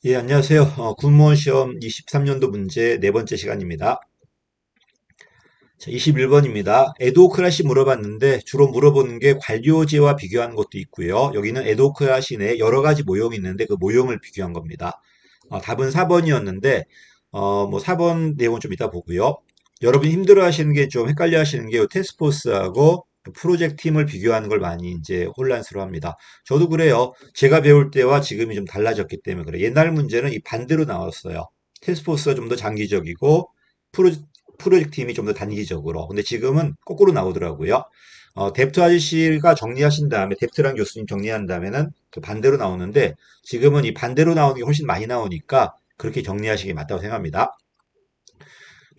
예, 안녕하세요. 군무원 시험 23년도 문제 네 번째 시간입니다. 자, 21번입니다. 에도크라시 물어봤는데 주로 물어보는 게 관료제와 비교하는 것도 있고요. 여기는 에도크라시 내에 여러 가지 모형이 있는데 그 모형을 비교한 겁니다. 답은 4번이었는데, 뭐 4번 내용은 좀 이따 보고요. 여러분이 힘들어 하시는 게 좀 헷갈려 하시는 게 테스포스하고 프로젝트 팀을 비교하는 걸 많이 이제 혼란스러워 합니다. 저도 그래요. 제가 배울 때와 지금이 좀 달라졌기 때문에 그래요. 옛날 문제는 이 반대로 나왔어요. 테스포스가 좀 더 장기적이고 프로, 프로젝트 팀이 좀 더 단기적으로. 근데 지금은 거꾸로 나오더라고요. 뎁트 아저씨가 정리하신 다음에, 뎁트랑 교수님 정리한 다음에는 그 반대로 나오는데, 지금은 이 반대로 나오는 게 훨씬 많이 나오니까 그렇게 정리하시기 맞다고 생각합니다.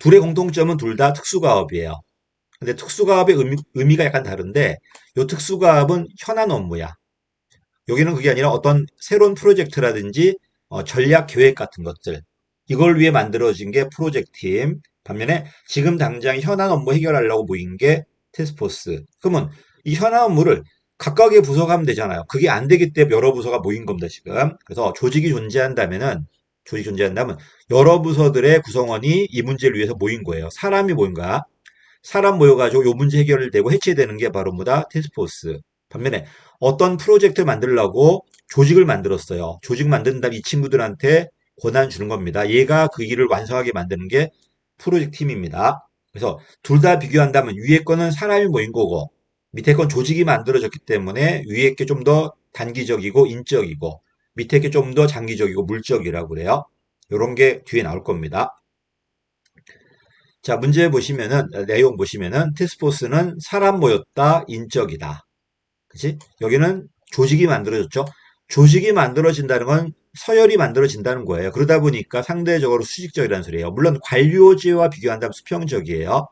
둘의 공통점은 둘 다 특수가업이에요. 근데 특수가업의 의미가 약간 다른데, 이 특수가업은 현안 업무야. 여기는 그게 아니라 어떤 새로운 프로젝트라든지 전략 계획 같은 것들. 이걸 위해 만들어진 게 프로젝트 팀. 반면에 지금 당장 현안 업무 해결하려고 모인 게 테스포스. 그러면 이 현안 업무를 각각의 부서가 하면 되잖아요. 그게 안 되기 때문에 여러 부서가 모인 겁니다, 지금. 그래서 조직이 존재한다면 여러 부서들의 구성원이 이 문제를 위해서 모인 거예요. 사람이 모인 거야. 사람 모여가지고 요 문제 해결을 되고 해체되는 게 바로 뭐다? 테스크포스. 반면에 어떤 프로젝트를 만들려고 조직을 만들었어요. 조직 만든 다음 이 친구들한테 권한 주는 겁니다. 얘가 그 일을 완성하게 만드는 게 프로젝트 팀입니다. 그래서 둘 다 비교한다면 위에 거는 사람이 모인 거고 밑에 건 조직이 만들어졌기 때문에 위에 게 좀 더 단기적이고 인적이고 밑에 게 좀 더 장기적이고 물적이라고 그래요. 이런 게 뒤에 나올 겁니다. 자, 문제 보시면은, 내용 보시면은, 테스포스는 사람 모였다, 인적이다. 그치? 여기는 조직이 만들어졌죠? 조직이 만들어진다는 건 서열이 만들어진다는 거예요. 그러다 보니까 상대적으로 수직적이라는 소리예요. 물론 관료제와 비교한다면 수평적이에요.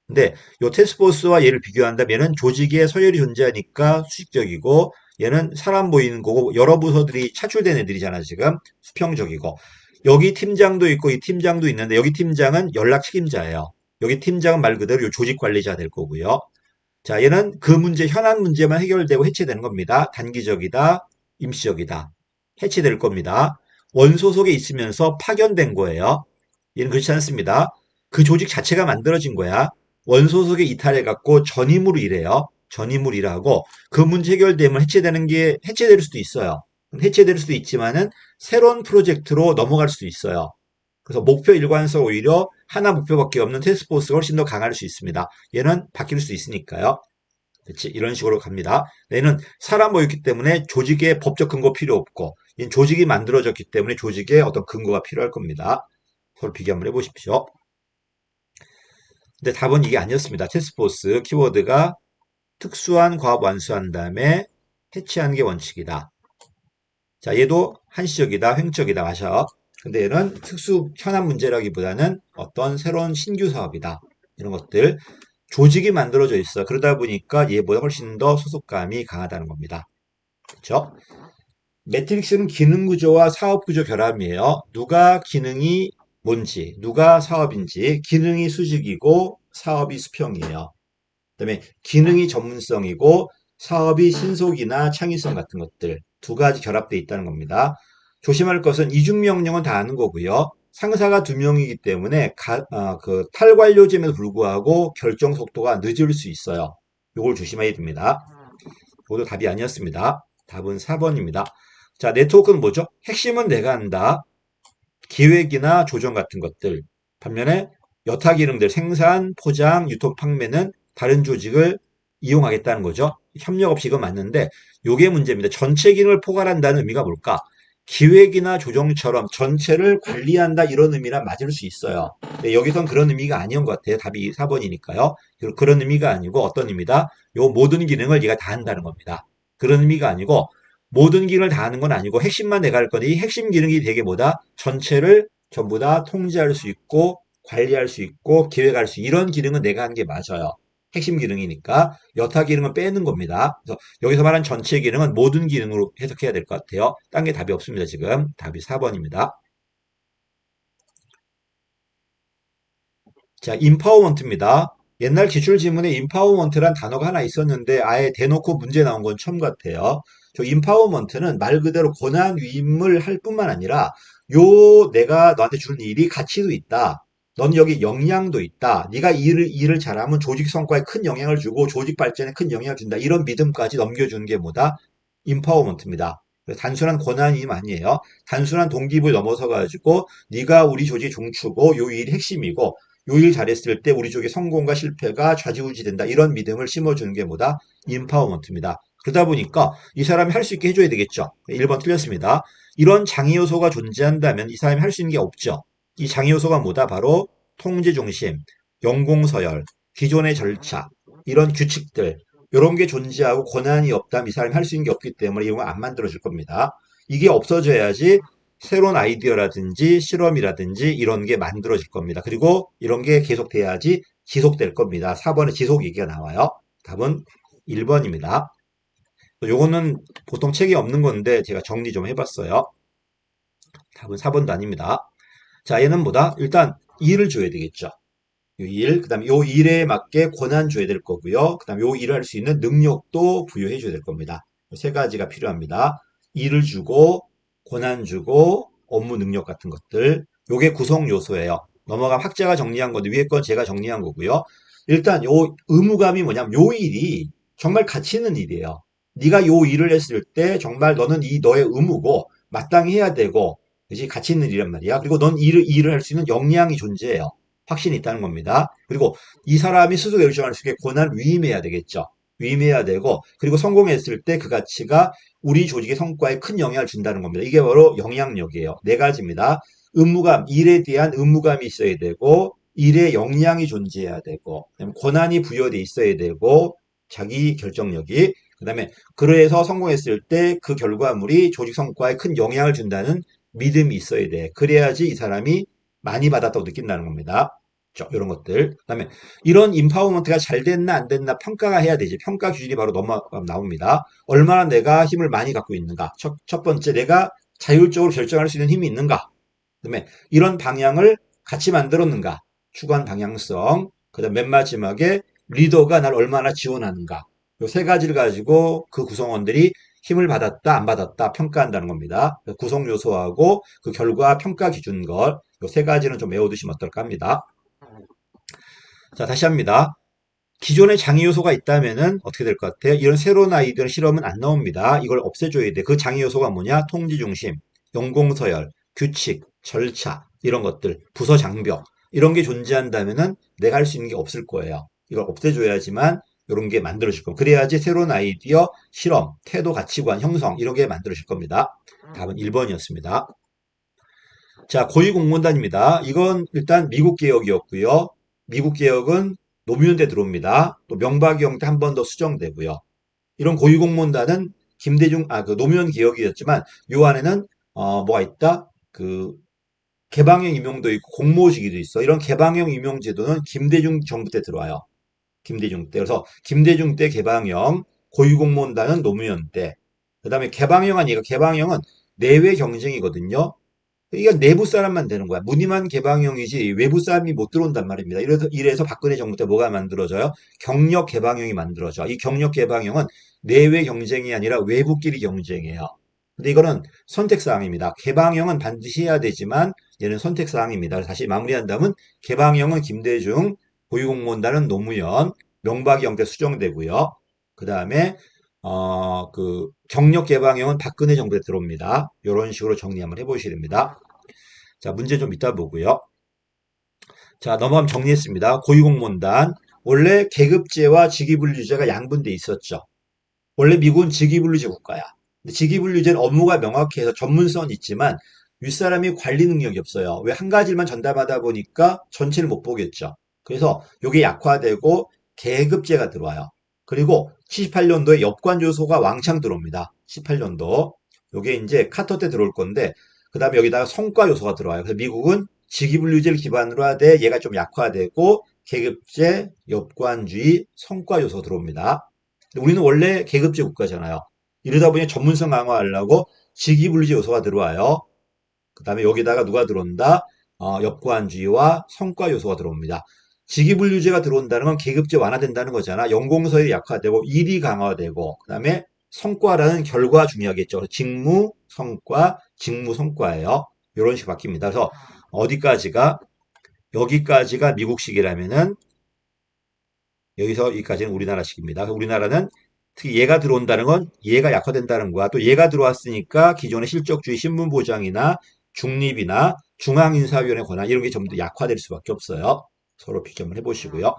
근데 요 테스포스와 얘를 비교한다면 얘는 조직에 서열이 존재하니까 수직적이고 얘는 사람 보이는 거고 여러 부서들이 차출된 애들이잖아 지금 수평적이고 여기 팀장도 있고 이 팀장도 있는데 여기 팀장은 연락 책임자예요. 여기 팀장은 말 그대로 요 조직 관리자 될 거고요. 자 얘는 그 문제 현안 문제만 해결되고 해체되는 겁니다. 단기적이다, 임시적이다. 해체될 겁니다. 원소속에 있으면서 파견된 거예요. 얘는 그렇지 않습니다. 그 조직 자체가 만들어진 거야. 원소속에 이탈해갖고 전임으로 일해요. 전임으로 일하고 그 문제 해결되면 해체되는 게 해체될 수도 있어요. 해체될 수도 있지만은 새로운 프로젝트로 넘어갈 수도 있어요. 그래서 목표 일관성 오히려 하나 목표밖에 없는 테스크포스가 훨씬 더 강할 수 있습니다. 얘는 바뀔 수 있으니까요. 그렇지? 이런 식으로 갑니다. 얘는 사람 모였기 때문에 조직의 법적 근거 필요 없고 얘는 조직이 만들어졌기 때문에 조직에 어떤 근거가 필요할 겁니다. 서로 비교 한번 해보십시오. 근데 답은 이게 아니었습니다. 테스크포스 키워드가 특수한 과업 완수한 다음에 해체하는 게 원칙이다. 자, 얘도 한시적이다, 횡적이다, 마셔. 근데 얘는 특수 현안 문제라기보다는 어떤 새로운 신규 사업이다. 이런 것들. 조직이 만들어져 있어. 그러다 보니까 얘보다 훨씬 더 소속감이 강하다는 겁니다. 그렇죠? 매트릭스는 기능 구조와 사업 구조 결합이에요. 누가 기능이 뭔지, 누가 사업인지, 기능이 수직이고 사업이 수평이에요. 그다음에 기능이 전문성이고 사업이 신속이나 창의성 같은 것들 두 가지 결합되어 있다는 겁니다. 조심할 것은 이중 명령은 다 아는 거고요. 상사가 두 명이기 때문에 그 탈관료제에도 불구하고 결정 속도가 늦을 수 있어요. 이걸 조심해야 됩니다. 이것도 답이 아니었습니다. 답은 4번입니다. 자, 네트워크는 뭐죠? 핵심은 내가 한다. 기획이나 조정 같은 것들. 반면에 여타 기능들, 생산, 포장, 유통, 판매는 다른 조직을 이용하겠다는 거죠. 협력 없이 이건 맞는데, 요게 문제입니다. 전체 기능을 포괄한다는 의미가 뭘까? 기획이나 조정처럼 전체를 관리한다 이런 의미란 맞을 수 있어요. 근데 여기선 그런 의미가 아니온 것 같아요. 답이 4번이니까요. 그런 의미가 아니고 어떤 의미다? 요 모든 기능을 네가 다 한다는 겁니다. 그런 의미가 아니고 모든 기능을 다 하는 건 아니고 핵심만 내가 할 거니 이 핵심 기능이 되게 뭐다? 전체를 전부 다 통제할 수 있고 관리할 수 있고 기획할 수 이런 기능은 내가 하는 게 맞아요. 핵심 기능이니까 여타 기능은 빼는 겁니다. 그래서 여기서 말한 전체 기능은 모든 기능으로 해석해야 될 것 같아요. 딴 게 답이 없습니다. 지금 답이 4번입니다. 자, 임파워먼트입니다. 옛날 기출지문에 임파워먼트란 단어가 하나 있었는데 아예 대놓고 문제 나온 건 처음 같아요. 저 임파워먼트는 말 그대로 권한 위임을 할 뿐만 아니라 내가 너한테 주는 일이 가치도 있다. 넌 여기 역량도 있다. 네가 일을 잘하면 조직 성과에 큰 영향을 주고 조직 발전에 큰 영향을 준다. 이런 믿음까지 넘겨주는 게 뭐다? 임파워먼트입니다. 단순한 권한이 아니에요. 단순한 동기부여 넘어서 가지고 네가 우리 조직의 중추고 요 일이 핵심이고 요 일 잘했을 때 우리 쪽의 성공과 실패가 좌지우지 된다. 이런 믿음을 심어주는 게 뭐다? 임파워먼트입니다. 그러다 보니까 이 사람이 할 수 있게 해줘야 되겠죠. 1번 틀렸습니다. 이런 장애 요소가 존재한다면 이 사람이 할 수 있는 게 없죠. 이 장애 요소가 뭐다? 바로 통제 중심, 연공서열, 기존의 절차, 이런 규칙들, 이런 게 존재하고 권한이 없다면 이 사람이 할 수 있는 게 없기 때문에 이런 거 안 만들어줄 겁니다. 이게 없어져야지 새로운 아이디어라든지 실험이라든지 이런 게 만들어질 겁니다. 그리고 이런 게 계속돼야지 지속될 겁니다. 4번에 지속 얘기가 나와요. 답은 1번입니다. 요거는 보통 책에 없는 건데 제가 정리 좀 해봤어요. 답은 4번도 아닙니다. 자, 얘는 뭐다? 일단 일을 줘야 되겠죠. 요 일, 그 다음에 요 일에 맞게 권한 줘야 될 거고요. 그 다음에 요 일을 할 수 있는 능력도 부여해 줘야 될 겁니다. 세 가지가 필요합니다. 일을 주고, 권한 주고, 업무 능력 같은 것들. 요게 구성 요소예요. 넘어가 학자가 정리한 건데, 위에 건 제가 정리한 거고요. 일단 요 의무감이 뭐냐면, 요 일이 정말 가치 있는 일이에요. 네가 요 일을 했을 때 정말 너는 이 너의 의무고, 마땅히 해야 되고, 그지 가치 있는 일이란 말이야. 그리고 넌 일을 할 수 있는 역량이 존재해요. 확신이 있다는 겁니다. 그리고 이 사람이 스스로 결정할 수 있게 권한을 위임해야 되겠죠. 위임해야 되고 그리고 성공했을 때 그 가치가 우리 조직의 성과에 큰 영향을 준다는 겁니다. 이게 바로 영향력이에요. 네 가지입니다. 의무감, 일에 대한 의무감이 있어야 되고 일에 역량이 존재해야 되고 권한이 부여돼 있어야 되고 자기 결정력이 그다음에 그래서 성공했을 때 그 결과물이 조직 성과에 큰 영향을 준다는 믿음이 있어야 돼. 그래야지 이 사람이 많이 받았다고 느낀다는 겁니다. 이런 것들. 그다음에 이런 인파워먼트가 잘 됐나 안 됐나 평가가 해야 되지. 평가 기준이 바로 나옵니다. 얼마나 내가 힘을 많이 갖고 있는가. 첫 번째 내가 자율적으로 결정할 수 있는 힘이 있는가. 그다음에 이런 방향을 같이 만들었는가. 추구한 방향성. 그다음 맨 마지막에 리더가 날 얼마나 지원하는가. 이 세 가지를 가지고 그 구성원들이 힘을 받았다, 안 받았다 평가한다는 겁니다. 구성 요소하고 그 결과 평가 기준 걸, 이 세 가지는 좀 외워두시면 어떨까 합니다. 자, 다시 합니다. 기존에 장애 요소가 있다면은 어떻게 될 것 같아요? 이런 새로운 아이디어 실험은 안 나옵니다. 이걸 없애줘야 돼. 그 장애 요소가 뭐냐? 통지 중심, 연공서열, 규칙, 절차, 이런 것들, 부서 장벽, 이런 게 존재한다면은 내가 할 수 있는 게 없을 거예요. 이걸 없애줘야지만 이런 게 만들어질 겁니다. 그래야지 새로운 아이디어, 실험, 태도, 가치관, 형성, 이런 게 만들어질 겁니다. 답은 1번이었습니다. 자, 고위공무원단입니다. 이건 일단 미국 개혁이었고요. 미국 개혁은 노무현 때 들어옵니다. 또 명박이형 때 한 번 더 수정되고요. 이런 고위공무원단은 그 노무현 개혁이었지만 요 안에는 뭐가 있다? 그 개방형 임용도 있고 공모시기도 있어. 이런 개방형 임용 제도는 김대중 정부 때 들어와요. 김대중 때. 그래서 김대중 때 개방형, 고위공무원단은 노무현 때. 그다음에 개방형 아니에요. 개방형은 내외 경쟁이거든요. 이건 내부 사람만 되는 거야. 무늬만 개방형이지 외부 사람이 못 들어온단 말입니다. 이래서 박근혜 정부 때 뭐가 만들어져요? 경력 개방형이 만들어져. 이 경력 개방형은 내외 경쟁이 아니라 외부끼리 경쟁이에요. 근데 이거는 선택사항입니다. 개방형은 반드시 해야 되지만 얘는 선택사항입니다. 다시 마무리한다면 개방형은 김대중, 고위공무원단은 노무현, 명박이형 때 수정되고요. 그 다음에 경력 개방형은 박근혜 정부에 들어옵니다. 이런 식으로 정리 한번 해보시야 됩니다. 자, 문제 좀 이따 보고요. 자, 넘어가면 정리했습니다. 고위공무원단. 원래 계급제와 직위분류제가 양분돼 있었죠. 원래 미국은 직위분류제 국가야. 근데 직위분류제는 업무가 명확해서 전문성은 있지만 윗사람이 관리 능력이 없어요. 왜 한 가지만 전담하다 보니까 전체를 못 보겠죠. 그래서 이게 약화되고 계급제가 들어와요. 그리고 78년도에 엽관조소가 왕창 들어옵니다. 18년도. 요게 이제 카터 때 들어올 건데 그 다음에 여기다가 성과 요소가 들어와요. 그래서 미국은 직위분류제를 기반으로 하되 얘가 좀 약화되고 계급제, 엽관주의, 성과 요소 들어옵니다. 우리는 원래 계급제 국가잖아요. 이러다 보니 전문성 강화하려고 직위분류제 요소가 들어와요. 그 다음에 여기다가 누가 들어온다? 엽관주의와 성과 요소가 들어옵니다. 직위분류제가 들어온다는 건 계급제 완화된다는 거잖아. 연공서열이 약화되고 일이 강화되고 그 다음에 성과라는 결과 중요하겠죠. 직무, 성과, 직무, 성과예요. 이런 식으로 바뀝니다. 그래서 어디까지가 여기까지가 미국식이라면은 여기서 여기까지는 우리나라식입니다. 우리나라는 특히 얘가 들어온다는 건 얘가 약화된다는 거야. 또 얘가 들어왔으니까 기존의 실적주의 신분보장이나 중립이나 중앙인사위원회 권한 이런 게 전부 다 약화될 수밖에 없어요. 서로 비교를 해보시고요.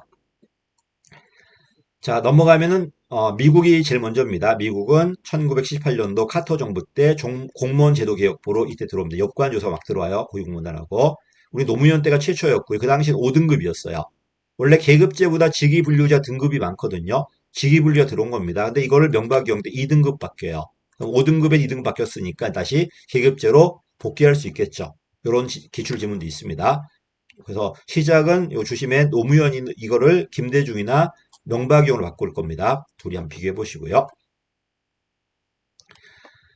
자, 넘어가면은 미국이 제일 먼저입니다. 미국은 1978년도 카터 정부 때 공무원 제도 개혁부로 이때 들어옵니다. 여권 조사 막 들어와요. 고위공무원단하고. 우리 노무현 때가 최초였고요. 그 당시엔 5등급이었어요. 원래 계급제보다 직위분류자 등급이 많거든요. 직위분류가 들어온 겁니다. 근데 이거를 명박이용 때 2등급 바뀌어요. 그럼 5등급에 2등급 바뀌었으니까 다시 계급제로 복귀할 수 있겠죠. 이런 기출지문도 있습니다. 그래서 시작은 요 주심에 노무현이 이거를 김대중이나 명박이용으로 바꿀 겁니다. 둘이 한번 비교해 보시고요.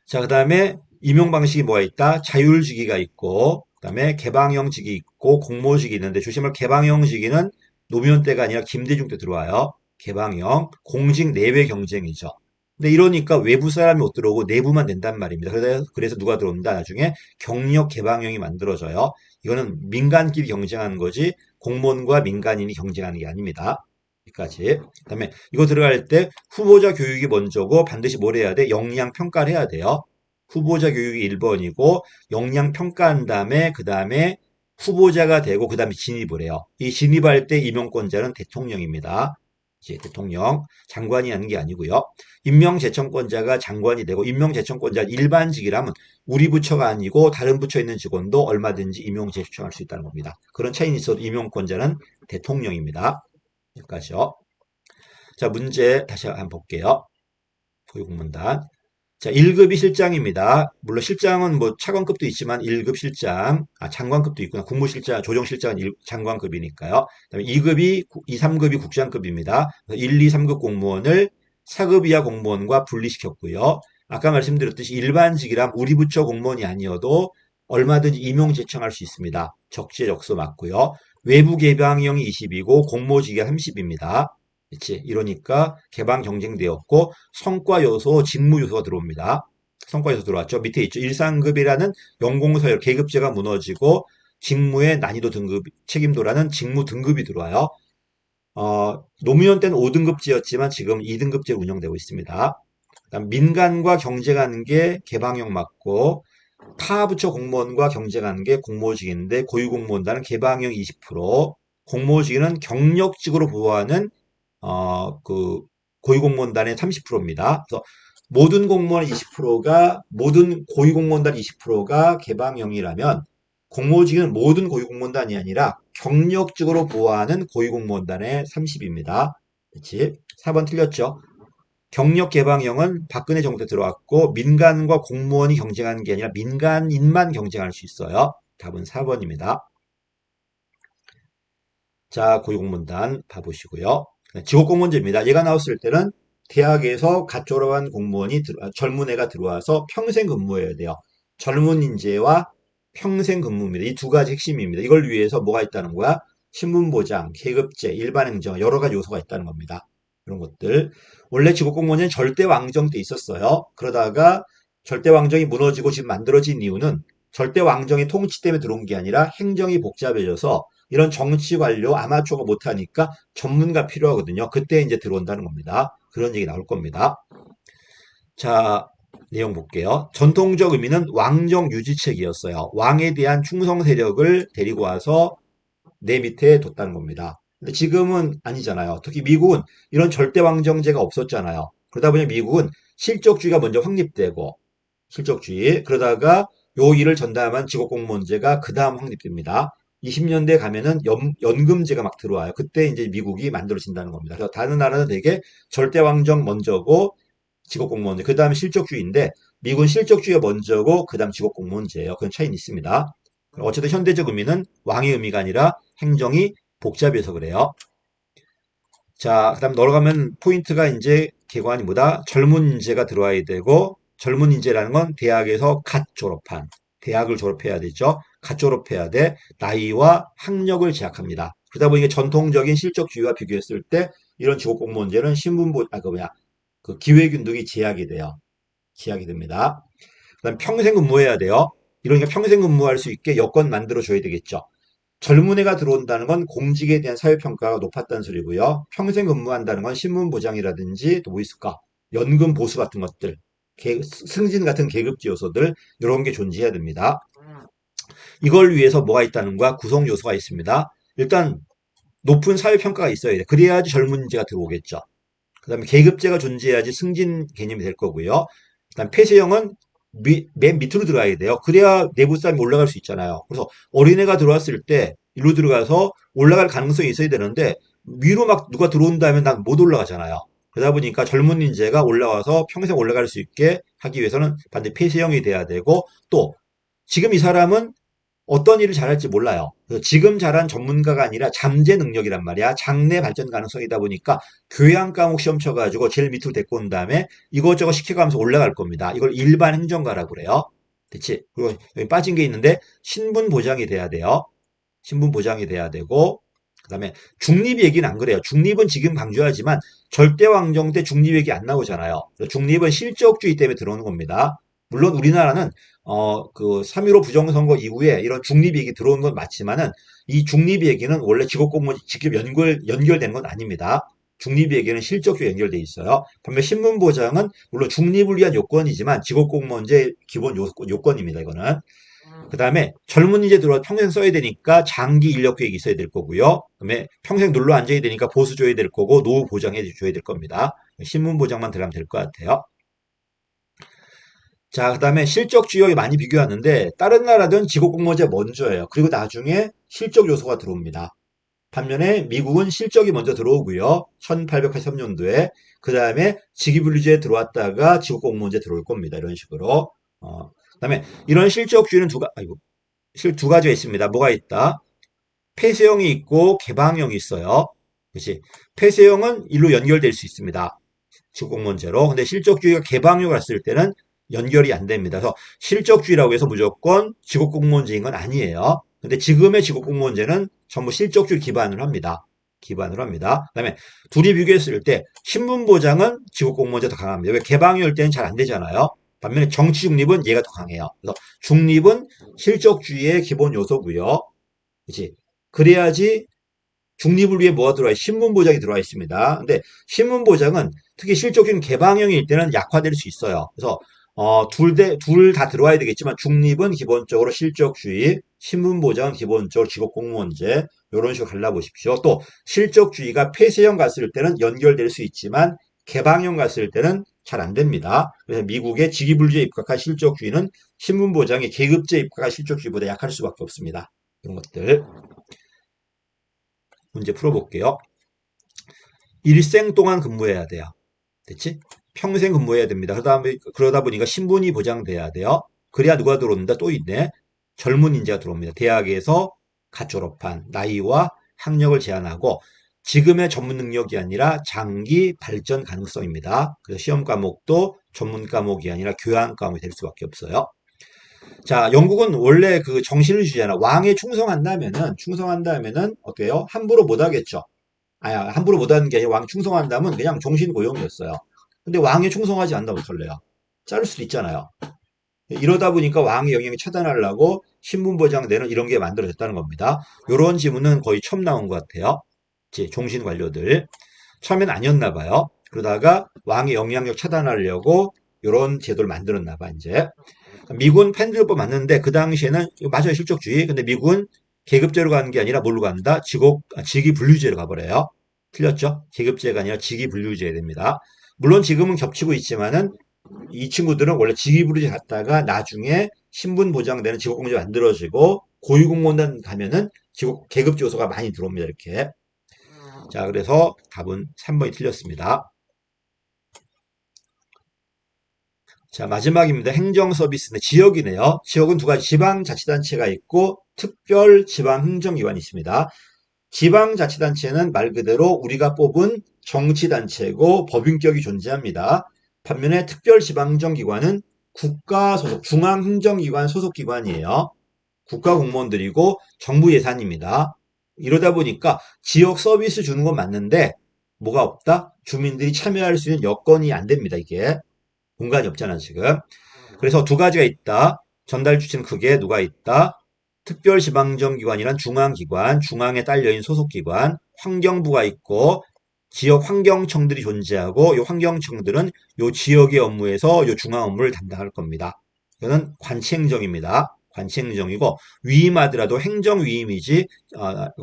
자, 그 다음에 임용 방식이 뭐가 있다? 자율직위가 있고, 그 다음에 개방형직이 있고, 공모직이 있는데 조심할 개방형직위는 노무현 때가 아니라 김대중 때 들어와요. 개방형, 공직 내외 경쟁이죠. 근데 이러니까 외부 사람이 못 들어오고 내부만 된단 말입니다. 그래서 누가 들어온다? 나중에 경력 개방형이 만들어져요. 이거는 민간끼리 경쟁하는 거지 공무원과 민간인이 경쟁하는 게 아닙니다. 여기까지. 그다음에 이거 들어갈 때 후보자 교육이 먼저고 반드시 뭘 해야 돼? 역량 평가를 해야 돼요. 후보자 교육이 1번이고 역량 평가한 다음에 그다음에 후보자가 되고 그다음에 진입을 해요. 이 진입할 때 임명권자는 대통령입니다. 이제 대통령, 장관이 하는 게 아니고요. 임명제청권자가 장관이 되고 임명제청권자 일반직이라면 우리 부처가 아니고 다른 부처에 있는 직원도 얼마든지 임용제청할 수 있다는 겁니다. 그런 차이는 있어도 임용권자는 대통령입니다. 여기까지요. 자, 문제 다시 한번 볼게요. 고위공문단. 자, 1급이 실장입니다. 물론 실장은 뭐 차관급도 있지만 1급 실장, 장관급도 있구나. 국무실장, 조정실장은 장관급이니까요. 그다음에 2급이, 2, 3급이 국장급입니다. 1, 2, 3급 공무원을 4급 이하 공무원과 분리시켰고요. 아까 말씀드렸듯이 일반직이란 우리 부처 공무원이 아니어도 얼마든지 임용 제청할 수 있습니다. 적재적소 맞고요. 외부 개방형이 20이고 공모직이 30입니다. 그치? 이러니까 개방 경쟁되었고 성과 요소, 직무 요소가 들어옵니다. 성과 요소 들어왔죠. 밑에 있죠. 일상급이라는 연공서열 계급제가 무너지고 직무의 난이도 등급, 책임도라는 직무 등급이 들어와요. 노무현 때는 5등급제였지만 지금 2등급제 운영되고 있습니다. 그다음 민간과 경쟁하는 게 개방형 맞고 타부처 공무원과 경쟁하는 게 공모직인데 고위공무원단은 개방형 20%, 공모직은 경력직으로 보호하는 그 고위공무원단의 30%입니다. 그래서 모든 공무원 20%가 모든 고위공무원단 20%가 개방형이라면 공모직은 모든 고위공무원단이 아니라 경력직으로 보호하는 고위공무원단의 30입니다. 그렇지? 4번 틀렸죠? 경력 개방형은 박근혜 정부 때 들어왔고 민간과 공무원이 경쟁하는 게 아니라 민간인만 경쟁할 수 있어요. 답은 4번입니다. 자, 고위공무원단 봐보시고요. 직업공무원제입니다. 얘가 나왔을 때는 대학에서 갓 졸업한 젊은 애가 들어와서 평생 근무해야 돼요. 젊은 인재와 평생 근무입니다. 이 두 가지 핵심입니다. 이걸 위해서 뭐가 있다는 거야? 신분보장, 계급제, 일반행정 여러 가지 요소가 있다는 겁니다. 이런 것들. 원래 직업공무원은 절대왕정 때 있었어요. 그러다가 절대왕정이 무너지고 지금 만들어진 이유는 절대왕정의 통치 때문에 들어온 게 아니라 행정이 복잡해져서 이런 정치 관료 아마추어가 못하니까 전문가 필요하거든요. 그때 이제 들어온다는 겁니다. 그런 얘기 나올 겁니다. 자, 내용 볼게요. 전통적 의미는 왕정 유지책이었어요. 왕에 대한 충성 세력을 데리고 와서 내 밑에 뒀다는 겁니다. 근데 지금은 아니잖아요. 특히 미국은 이런 절대 왕정제가 없었잖아요. 그러다 보니 미국은 실적주의가 먼저 확립되고 실적주의 그러다가 요 일을 전담한 직업공무원제가 그 다음 확립됩니다. 20년대 가면은 연금제가 막 들어와요. 그때 이제 미국이 만들어진다는 겁니다. 그래서 다른 나라는 되게 절대왕정 먼저고 직업공무원제, 그 다음에 실적주의인데 미국은 실적주의가 먼저고 그 다음 직업공무원제예요. 그런 차이는 있습니다. 어쨌든 현대적 의미는 왕의 의미가 아니라 행정이 복잡해서 그래요. 자, 그 다음 넘어가면 포인트가 이제 개관이 뭐다? 젊은 인재가 들어와야 되고 젊은 인재라는 건 대학에서 갓 졸업한 대학을 졸업해야 되죠. 갓 졸업해야 돼. 나이와 학력을 제약합니다. 그러다 보니까 전통적인 실적주의와 비교했을 때 이런 직업공무원제는 그 기회균등이 제약이 돼요. 제약이 됩니다. 그다음 평생 근무해야 돼요. 이러니까 평생 근무할 수 있게 여건 만들어줘야 되겠죠. 젊은 애가 들어온다는 건 공직에 대한 사회평가가 높았다는 소리고요. 평생 근무한다는 건 신분보장이라든지 또 뭐 있을까? 연금 보수 같은 것들, 승진 같은 계급지 요소들 이런 게 존재해야 됩니다. 이걸 위해서 뭐가 있다는 거야? 구성 요소가 있습니다. 일단 높은 사회평가가 있어야 돼. 그래야지 젊은 인재가 들어오겠죠. 그 다음에 계급제가 존재해야지 승진 개념이 될 거고요. 그다음 폐쇄형은 맨 밑으로 들어가야 돼요. 그래야 내부 싸움이 올라갈 수 있잖아요. 그래서 어린애가 들어왔을 때 일로 들어가서 올라갈 가능성이 있어야 되는데 위로 막 누가 들어온다면 난 못 올라가잖아요. 그러다 보니까 젊은 인재가 올라와서 평생 올라갈 수 있게 하기 위해서는 반드시 폐쇄형이 돼야 되고 또 지금 이 사람은 어떤 일을 잘할지 몰라요. 그래서 지금 잘한 전문가가 아니라 잠재 능력이란 말이야. 장래 발전 가능성이다 보니까 교양 과목 시험 쳐가지고 제일 밑으로 데리고 온 다음에 이것저것 시켜가면서 올라갈 겁니다. 이걸 일반 행정가라고 그래요. 그치? 그리고 여기 빠진 게 있는데 신분 보장이 돼야 돼요. 신분 보장이 돼야 되고 그 다음에 중립 얘기는 안 그래요. 중립은 지금 강조하지만 절대왕정 때 중립 얘기 안 나오잖아요. 중립은 실적주의 때문에 들어오는 겁니다. 물론 우리나라는 그 3.15 부정선거 이후에 이런 중립 얘기 들어온 건 맞지만은 이 중립 얘기는 원래 직업공무원 직접 연결되는 건 아닙니다. 중립 얘기는 실적주의 연결돼 있어요. 반면 신분보장은 물론 중립을 위한 요건이지만 직업공무원제 기본 요건입니다. 이거는. 그 다음에 젊은 인재 들어와 평생 써야 되니까 장기 인력 계획이 있어야 될 거고요. 그다음에 평생 눌러 앉아야 되니까 보수 줘야 될 거고 노후 보장해 줘야 될 겁니다. 신분 보장만 들어가면 될 것 같아요. 자, 그 다음에 실적 주역이 많이 비교하는데 다른 나라들은 직업공모제 먼저예요. 그리고 나중에 실적 요소가 들어옵니다. 반면에 미국은 실적이 먼저 들어오고요. 1883년도에 그 다음에 직위분리제에 들어왔다가 직업공모제 들어올 겁니다. 이런 식으로. 그다음에 이런 실적주의는 두 가지가 있습니다. 뭐가 있다? 폐쇄형이 있고 개방형이 있어요. 그렇지? 폐쇄형은 일로 연결될 수 있습니다. 직업공무원제로. 근데 실적주의가 개방형을 했을 때는 연결이 안 됩니다. 그래서 실적주의라고 해서 무조건 직업공무원제인 건 아니에요. 근데 지금의 직업공무원제는 전부 실적주의 기반을 합니다. 기반을 합니다. 그다음에 둘이 비교했을 때 신분보장은 직업공무원제 더 강합니다. 왜 개방형일 때는 잘 안 되잖아요. 반면에 정치 중립은 얘가 더 강해요. 그래서 중립은 실적주의의 기본 요소고요. 그렇지? 그래야지 중립을 위해 뭐가 들어와 있 신분보장이 들어와 있습니다. 근데 신분보장은 특히 실적인 개방형일 때는 약화될 수 있어요. 그래서 둘 다 들어와야 되겠지만 중립은 기본적으로 실적주의, 신분보장은 기본적으로 직업공무원제 이런 식으로 갈라보십시오. 또 실적주의가 폐쇄형 갔을 때는 연결될 수 있지만 개방형 갔을 때는 잘 안 됩니다. 그래서 미국의 직위분리제에 입각한 실적주의는 신분보장의 계급제에 입각한 실적주의보다 약할 수밖에 없습니다. 이런 것들 문제 풀어볼게요. 일생 동안 근무해야 돼요. 됐지? 평생 근무해야 됩니다. 그러다 보니까 신분이 보장돼야 돼요. 그래야 누가 들어온다? 또 있네. 젊은 인재가 들어옵니다. 대학에서 갓 졸업한 나이와 학력을 제한하고 지금의 전문 능력이 아니라 장기 발전 가능성입니다. 그래서 시험 과목도 전문 과목이 아니라 교양 과목이 될 수밖에 없어요. 자, 영국은 원래 그 정신을 주잖아. 왕에 충성한다면은 어때요? 함부로 못 하겠죠. 함부로 못 하는 게 아니라 왕 충성한다면 그냥 정신 고용이었어요. 근데 왕에 충성하지 않는다고 어떨래요? 자를 수도 있잖아요. 이러다 보니까 왕의 영향을 차단하려고 신분보장되는 이런 게 만들어졌다는 겁니다. 이런 지문은 거의 처음 나온 것 같아요. 종신 관료들. 처음엔 아니었나 봐요. 그러다가 왕의 영향력 차단하려고 이런 제도를 만들었나 봐, 이제. 미군 펜들법 맞는데 그 당시에는 맞아요, 실적주의. 근데 미국은 계급제로 가는 게 아니라 뭘로 간다? 직위분류제로 가버려요. 틀렸죠? 계급제가 아니라 직위분류제 됩니다. 물론 지금은 겹치고 있지만은 이 친구들은 원래 직위분류제 갔다가 나중에 신분 보장되는 직업공제 만들어지고 고위공무원 가면은 계급제 요소가 많이 들어옵니다. 이렇게. 자, 그래서 답은 3번이 틀렸습니다. 자, 마지막입니다. 행정 서비스인데 지역이네요. 지역은 두 가지 지방자치단체가 있고 특별지방행정기관이 있습니다. 지방자치단체는 말 그대로 우리가 뽑은 정치단체고 법인격이 존재합니다. 반면에 특별지방행정기관은 국가소속, 중앙행정기관 소속기관이에요. 국가공무원들이고 정부 예산입니다. 이러다 보니까 지역 서비스 주는 건 맞는데 뭐가 없다? 주민들이 참여할 수 있는 여건이 안 됩니다. 이게. 공간이 없잖아, 지금. 그래서 두 가지가 있다. 전달 주체는 크게 누가 있다? 특별지방정기관이란 중앙기관, 중앙에 딸려있는 소속기관, 환경부가 있고 지역 환경청들이 존재하고 이 환경청들은 이 지역의 업무에서 이 중앙 업무를 담당할 겁니다. 이거는 관치행정입니다. 관치행정이고 위임하더라도 행정위임이지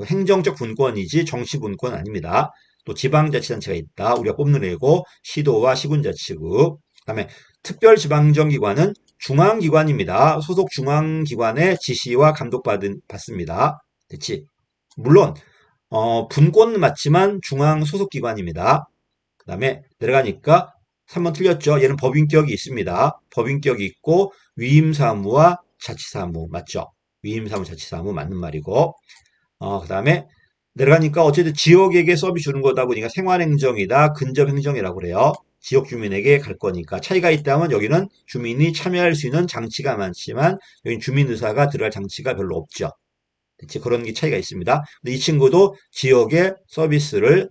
행정적 분권이지 정치분권 아닙니다. 또 지방자치단체가 있다. 우리가 꼽는 애고 시도와 시군자치구. 그다음에 특별지방정기관은 중앙기관입니다. 소속 중앙기관의 지시와 받습니다. 됐지? 물론 분권은 맞지만 중앙 소속기관입니다. 그 다음에 내려가니까 3번 틀렸죠? 얘는 법인격이 있습니다. 법인격이 있고 위임사무와 자치사무 맞죠? 위임사무, 자치사무 맞는 말이고 그 다음에 내려가니까 어쨌든 지역에게 서비스 주는 거다 보니까 생활행정이다. 근접행정이라고 그래요. 지역 주민에게 갈 거니까 차이가 있다면 여기는 주민이 참여할 수 있는 장치가 많지만 여기는 주민의사가 들어갈 장치가 별로 없죠. 그치? 그런 게 차이가 있습니다. 근데 이 친구도 지역의 서비스를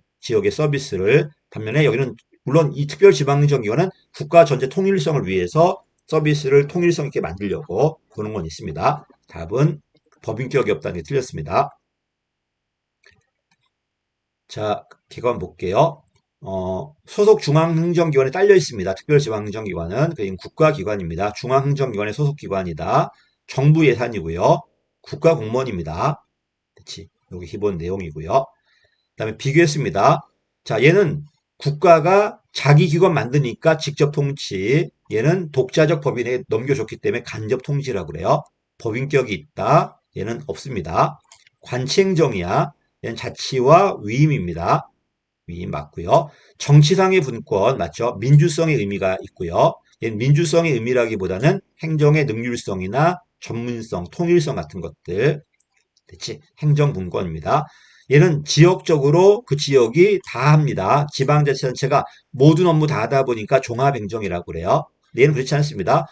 반면에 여기는 물론 이 특별지방정기관은 국가 전체 통일성을 위해서 서비스를 통일성 있게 만들려고 그런 건 있습니다. 답은 법인격이 없다는 게 틀렸습니다. 자, 기관 볼게요. 소속 중앙행정기관에 딸려 있습니다. 특별지방행정기관은 그게 국가기관입니다. 중앙행정기관의 소속기관이다. 정부 예산이고요. 국가공무원입니다. 그치? 여기 기본 내용이고요. 그다음에 비교했습니다. 자, 얘는 국가가 자기 기관 만드니까 직접 통치, 얘는 독자적 법인에게 넘겨줬기 때문에 간접 통치라고 그래요. 법인격이 있다. 얘는 없습니다. 관치행정이야. 얘는 자치와 위임입니다. 위임 맞고요. 정치상의 분권 맞죠? 민주성의 의미가 있고요. 얘는 민주성의 의미라기보다는 행정의 능률성이나 전문성, 통일성 같은 것들. 됐지? 행정분권입니다. 얘는 지역적으로 그 지역이 다 합니다. 지방자치단체가 모든 업무 다 하다 보니까 종합행정이라고 그래요. 얘는 그렇지 않습니다.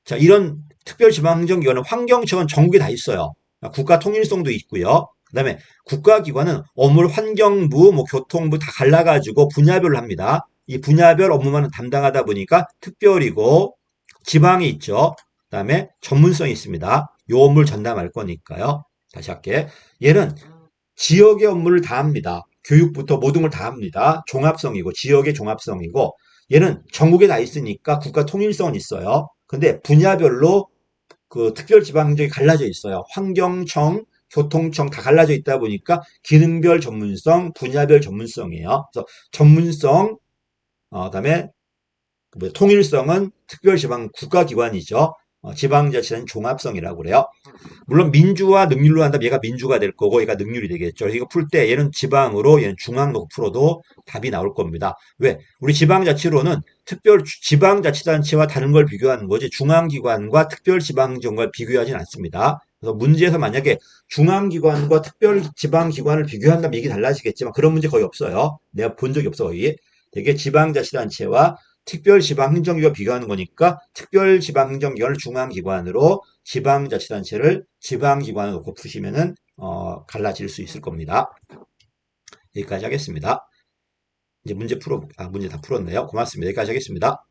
자, 이런 특별지방행정기관은 환경청은 전국에 다 있어요. 국가 통일성도 있고요. 그 다음에 국가기관은 업무를 환경부, 뭐 교통부 다 갈라가지고 분야별로 합니다. 이 분야별 업무만 담당하다 보니까 특별이고 지방이 있죠. 그 다음에 전문성이 있습니다. 요 업무를 전담할 거니까요. 다시 할게. 얘는 지역의 업무를 다 합니다. 교육부터 모든 걸 다 합니다. 종합성이고 지역의 종합성이고 얘는 전국에 다 있으니까 국가 통일성은 있어요. 근데 분야별로 그 특별지방행정이 갈라져 있어요. 환경청, 교통청 다 갈라져 있다 보니까 기능별 전문성, 분야별 전문성이에요. 그래서 전문성, 그다음에 통일성은 특별지방 국가기관이죠. 지방자치는 종합성이라고 그래요. 물론 민주와 능률로 한다면 얘가 민주가 될 거고 얘가 능률이 되겠죠. 이거 풀 때 얘는 지방으로 얘는 중앙 놓고 풀어도 답이 나올 겁니다. 왜? 우리 지방자치로는 지방자치단체와 다른 걸 비교하는 거지 중앙기관과 특별지방정과 비교하진 않습니다. 그래서 문제에서 만약에 중앙기관과 특별지방기관을 비교한다면 얘기 달라지겠지만 그런 문제 거의 없어요. 내가 본 적이 없어 거의. 되게 지방자치단체와 특별지방행정기관 비교하는 거니까 특별지방행정기관을 중앙기관으로 지방자치단체를 지방기관으로 놓고 푸시면은 갈라질 수 있을 겁니다. 여기까지 하겠습니다. 이제 문제 다 풀었네요. 고맙습니다. 여기까지 하겠습니다.